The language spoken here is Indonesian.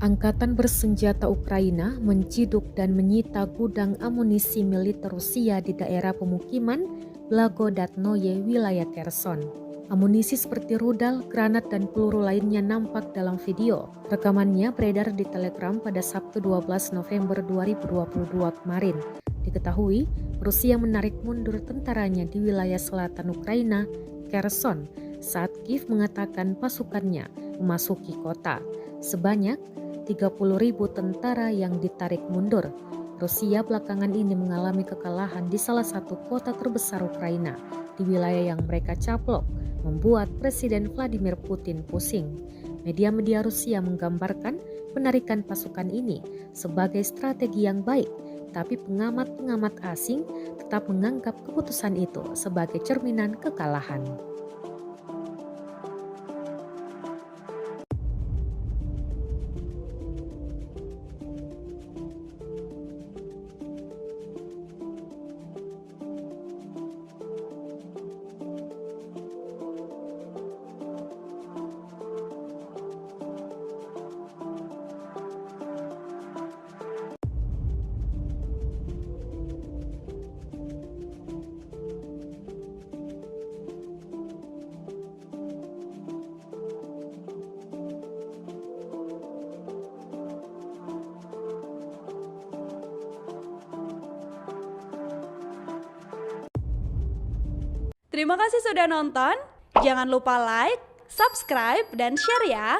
Angkatan bersenjata Ukraina menciduk dan menyita gudang amunisi militer Rusia di daerah pemukiman Blagodatnoye, wilayah Kherson. Amunisi seperti rudal, granat, dan peluru lainnya nampak dalam video. Rekamannya beredar di Telegram pada Sabtu 12 November 2022 kemarin. Diketahui, Rusia menarik mundur tentaranya di wilayah selatan Ukraina, Kherson, saat Kiev mengatakan pasukannya memasuki kota. Sebanyak 30.000 tentara yang ditarik mundur. Rusia belakangan ini mengalami kekalahan di salah satu kota terbesar Ukraina di wilayah yang mereka caplok, membuat Presiden Vladimir Putin pusing. Media-media Rusia menggambarkan penarikan pasukan ini sebagai strategi yang baik, tapi pengamat-pengamat asing tetap menganggap keputusan itu sebagai cerminan kekalahan. Terima kasih sudah nonton. Jangan lupa like, subscribe, dan share ya.